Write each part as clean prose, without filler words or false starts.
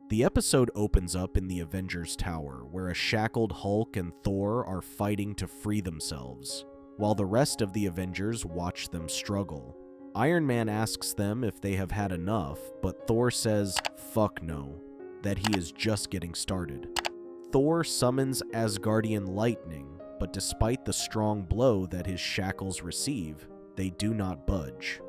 The episode opens up in the Avengers Tower, where a shackled Hulk and Thor are fighting to free themselves, while the rest of the Avengers watch them struggle. Iron Man asks them if they have had enough, but Thor says, "Fuck no," that he is just getting started. Thor summons Asgardian lightning, but despite the strong blow that his shackles receive, they do not budge.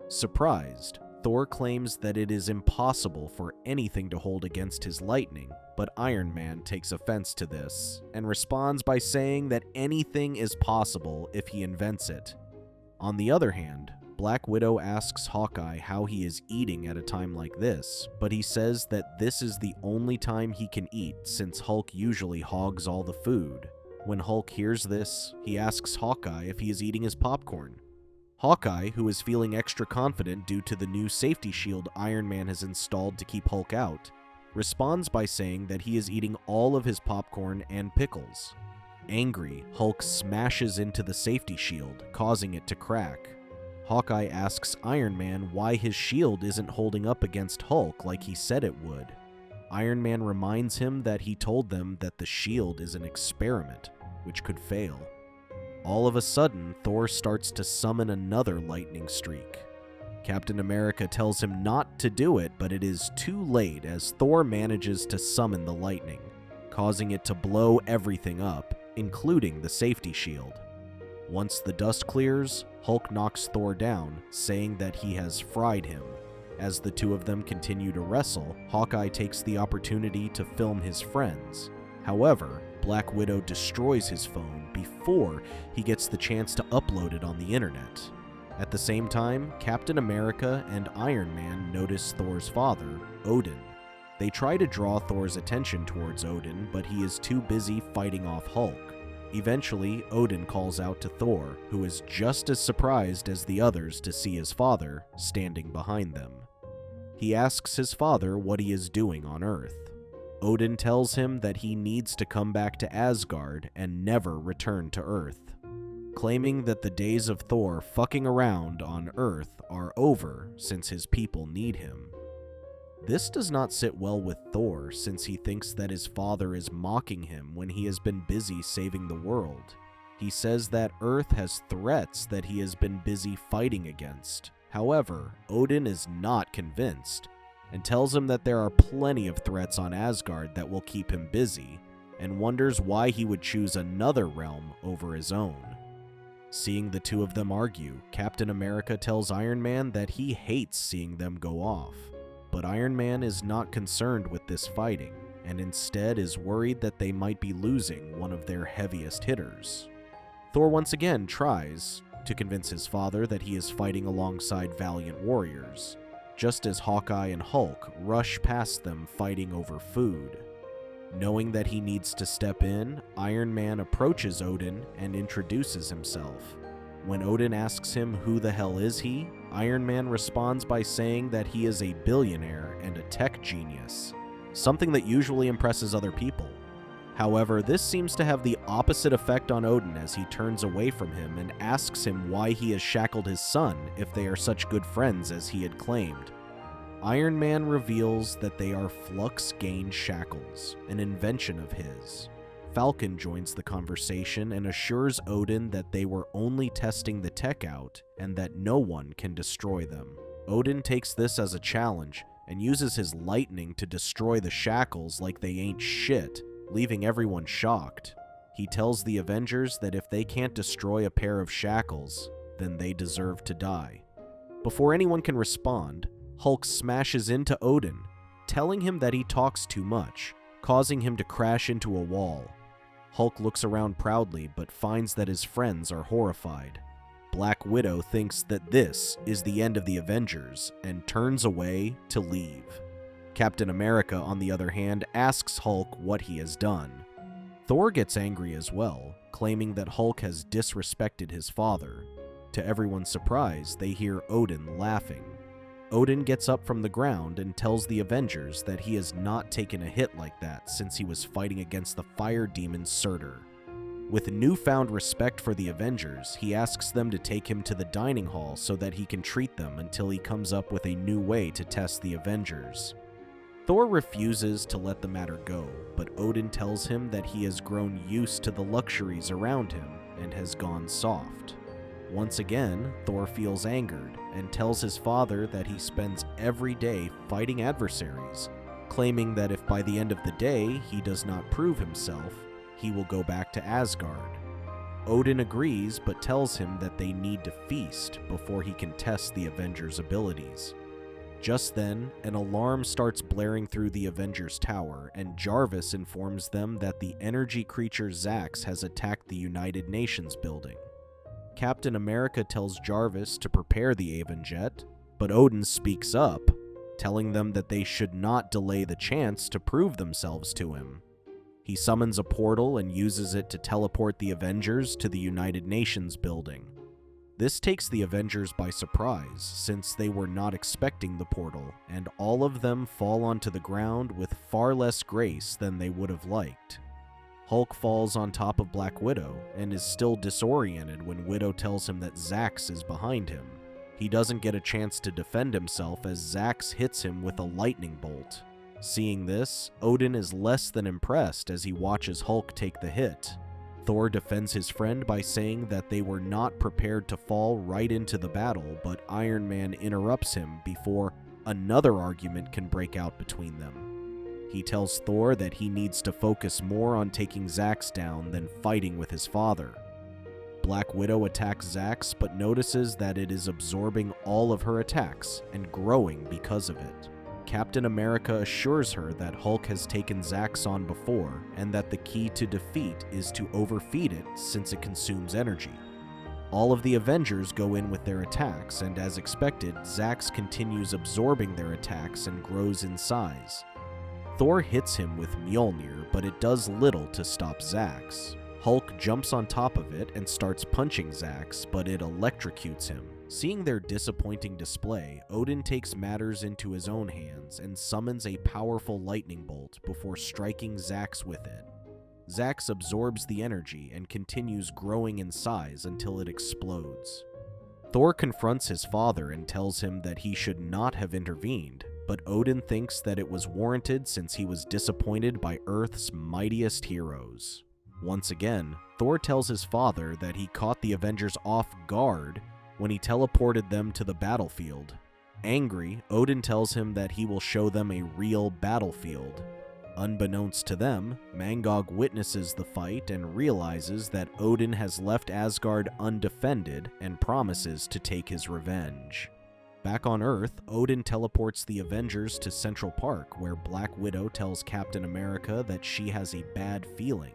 Surprised, Thor claims that it is impossible for anything to hold against his lightning, but Iron Man takes offense to this, and responds by saying that anything is possible if he invents it. On the other hand, Black Widow asks Hawkeye how he is eating at a time like this, but he says that this is the only time he can eat since Hulk usually hogs all the food. When Hulk hears this, he asks Hawkeye if he is eating his popcorn. Hawkeye, who is feeling extra confident due to the new safety shield Iron Man has installed to keep Hulk out, responds by saying that he is eating all of his popcorn and pickles. Angry, Hulk smashes into the safety shield, causing it to crack. Hawkeye asks Iron Man why his shield isn't holding up against Hulk like he said it would. Iron Man reminds him that he told them that the shield is an experiment, which could fail. All of a sudden, Thor starts to summon another lightning streak. Captain America tells him not to do it, but it is too late as Thor manages to summon the lightning, causing it to blow everything up, including the safety shield. Once the dust clears, Hulk knocks Thor down, saying that he has fried him. As the two of them continue to wrestle, Hawkeye takes the opportunity to film his friends. However, Black Widow destroys his phone before he gets the chance to upload it on the internet. At the same time, Captain America and Iron Man notice Thor's father, Odin. They try to draw Thor's attention towards Odin, but he is too busy fighting off Hulk. Eventually, Odin calls out to Thor, who is just as surprised as the others to see his father standing behind them. He asks his father what he is doing on Earth. Odin tells him that he needs to come back to Asgard and never return to Earth, claiming that the days of Thor fucking around on Earth are over since his people need him. This does not sit well with Thor, since he thinks that his father is mocking him when he has been busy saving the world. He says that Earth has threats that he has been busy fighting against. However, Odin is not convinced, and tells him that there are plenty of threats on Asgard that will keep him busy, and wonders why he would choose another realm over his own. Seeing the two of them argue, Captain America tells Iron Man that he hates seeing them go off. But Iron Man is not concerned with this fighting, and instead is worried that they might be losing one of their heaviest hitters. Thor once again tries to convince his father that he is fighting alongside valiant warriors, just as Hawkeye and Hulk rush past them fighting over food. Knowing that he needs to step in, Iron Man approaches Odin and introduces himself. When Odin asks him who the hell is he, Iron Man responds by saying that he is a billionaire and a tech genius, something that usually impresses other people. However, this seems to have the opposite effect on Odin as he turns away from him and asks him why he has shackled his son if they are such good friends as he had claimed. Iron Man reveals that they are Flux-Gain shackles, an invention of his. Falcon joins the conversation and assures Odin that they were only testing the tech out and that no one can destroy them. Odin takes this as a challenge and uses his lightning to destroy the shackles like they ain't shit, leaving everyone shocked. He tells the Avengers that if they can't destroy a pair of shackles, then they deserve to die. Before anyone can respond, Hulk smashes into Odin, telling him that he talks too much, causing him to crash into a wall. Hulk looks around proudly but finds that his friends are horrified. Black Widow thinks that this is the end of the Avengers and turns away to leave. Captain America, on the other hand, asks Hulk what he has done. Thor gets angry as well, claiming that Hulk has disrespected his father. To everyone's surprise, they hear Odin laughing. Odin gets up from the ground and tells the Avengers that he has not taken a hit like that since he was fighting against the fire demon Surtur. With newfound respect for the Avengers, he asks them to take him to the dining hall so that he can treat them until he comes up with a new way to test the Avengers. Thor refuses to let the matter go, but Odin tells him that he has grown used to the luxuries around him and has gone soft. Once again, Thor feels angered and tells his father that he spends every day fighting adversaries, claiming that if by the end of the day he does not prove himself, he will go back to Asgard. Odin agrees but tells him that they need to feast before he can test the Avengers' abilities. Just then, an alarm starts blaring through the Avengers Tower, and Jarvis informs them that the energy creature Zax has attacked the United Nations building. Captain America tells Jarvis to prepare the Avenjet, but Odin speaks up, telling them that they should not delay the chance to prove themselves to him. He summons a portal and uses it to teleport the Avengers to the United Nations building. This takes the Avengers by surprise, since they were not expecting the portal, and all of them fall onto the ground with far less grace than they would have liked. Hulk falls on top of Black Widow and is still disoriented when Widow tells him that Zax is behind him. He doesn't get a chance to defend himself as Zax hits him with a lightning bolt. Seeing this, Odin is less than impressed as he watches Hulk take the hit. Thor defends his friend by saying that they were not prepared to fall right into the battle, but Iron Man interrupts him before another argument can break out between them. He tells Thor that he needs to focus more on taking Zax down than fighting with his father. Black Widow attacks Zax but notices that it is absorbing all of her attacks and growing because of it. Captain America assures her that Hulk has taken Zax on before, and that the key to defeat is to overfeed it since it consumes energy. All of the Avengers go in with their attacks, and as expected, Zax continues absorbing their attacks and grows in size. Thor hits him with Mjolnir, but it does little to stop Zax. Hulk jumps on top of it and starts punching Zax, but it electrocutes him. Seeing their disappointing display, Odin takes matters into his own hands and summons a powerful lightning bolt before striking Zax with it. Zax absorbs the energy and continues growing in size until it explodes. Thor confronts his father and tells him that he should not have intervened, but Odin thinks that it was warranted since he was disappointed by Earth's mightiest heroes. Once again, Thor tells his father that he caught the Avengers off guard when he teleported them to the battlefield. Angry, Odin tells him that he will show them a real battlefield. Unbeknownst to them, Mangog witnesses the fight and realizes that Odin has left Asgard undefended and promises to take his revenge. Back on Earth, Odin teleports the Avengers to Central Park, where Black Widow tells Captain America that she has a bad feeling.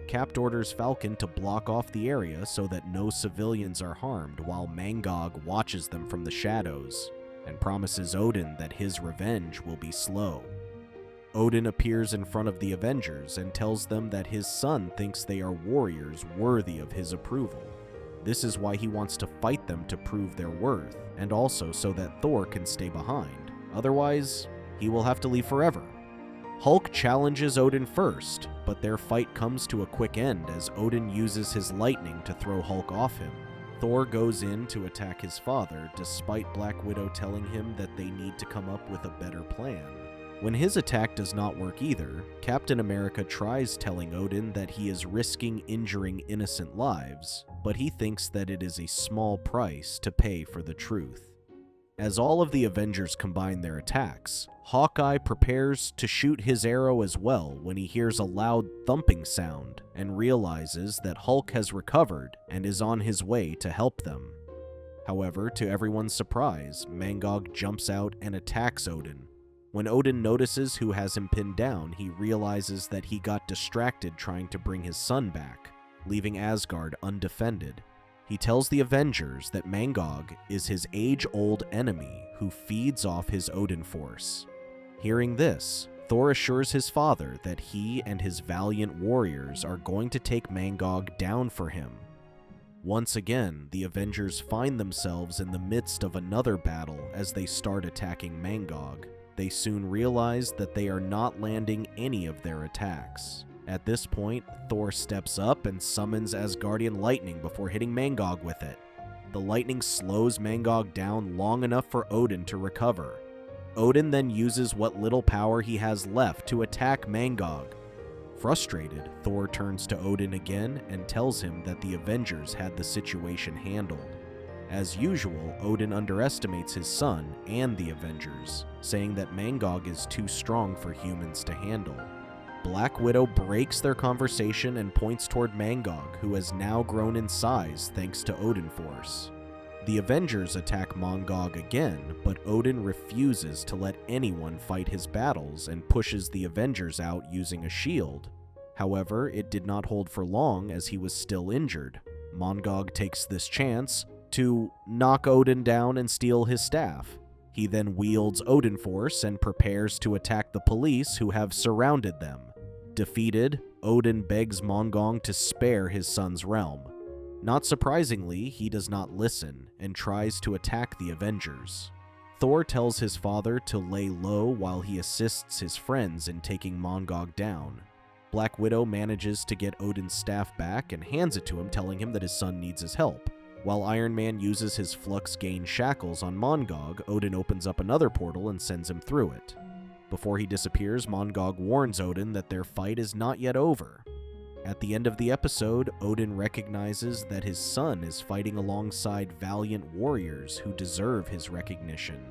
Cap orders Falcon to block off the area so that no civilians are harmed, while Mangog watches them from the shadows and promises Odin that his revenge will be slow. Odin appears in front of the Avengers and tells them that his son thinks they are warriors worthy of his approval. This is why he wants to fight them to prove their worth, and also so that Thor can stay behind. Otherwise, he will have to leave forever. Hulk challenges Odin first, but their fight comes to a quick end as Odin uses his lightning to throw Hulk off him. Thor goes in to attack his father, despite Black Widow telling him that they need to come up with a better plan. When his attack does not work either, Captain America tries telling Odin that he is risking injuring innocent lives, but he thinks that it is a small price to pay for the truth. As all of the Avengers combine their attacks, Hawkeye prepares to shoot his arrow as well when he hears a loud thumping sound and realizes that Hulk has recovered and is on his way to help them. However, to everyone's surprise, Mangog jumps out and attacks Odin. When Odin notices who has him pinned down, he realizes that he got distracted trying to bring his son back, leaving Asgard undefended. He tells the Avengers that Mangog is his age-old enemy who feeds off his Odin force. Hearing this, Thor assures his father that he and his valiant warriors are going to take Mangog down for him. Once again, the Avengers find themselves in the midst of another battle as they start attacking Mangog. They soon realize that they are not landing any of their attacks. At this point, Thor steps up and summons Asgardian lightning before hitting Mangog with it. The lightning slows Mangog down long enough for Odin to recover. Odin then uses what little power he has left to attack Mangog. Frustrated, Thor turns to Odin again and tells him that the Avengers had the situation handled. As usual, Odin underestimates his son and the Avengers, saying that Mangog is too strong for humans to handle. Black Widow breaks their conversation and points toward Mangog, who has now grown in size thanks to Odin Force. The Avengers attack Mangog again, but Odin refuses to let anyone fight his battles and pushes the Avengers out using a shield. However, it did not hold for long as he was still injured. Mangog takes this chance to knock Odin down and steal his staff. He then wields Odin Force and prepares to attack the police who have surrounded them. Defeated, Odin begs Mangog to spare his son's realm. Not surprisingly, he does not listen and tries to attack the Avengers. Thor tells his father to lay low while he assists his friends in taking Mangog down. Black Widow manages to get Odin's staff back and hands it to him, telling him that his son needs his help. While Iron Man uses his Flux Gain shackles on Mangog, Odin opens up another portal and sends him through it. Before he disappears, Mangog warns Odin that their fight is not yet over. At the end of the episode, Odin recognizes that his son is fighting alongside valiant warriors who deserve his recognition.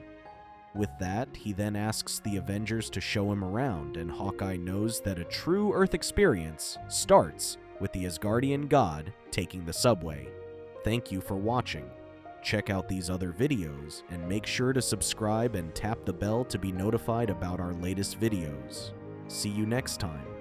With that, he then asks the Avengers to show him around, and Hawkeye knows that a true Earth experience starts with the Asgardian god taking the subway. Thank you for watching. Check out these other videos, and make sure to subscribe and tap the bell to be notified about our latest videos. See you next time.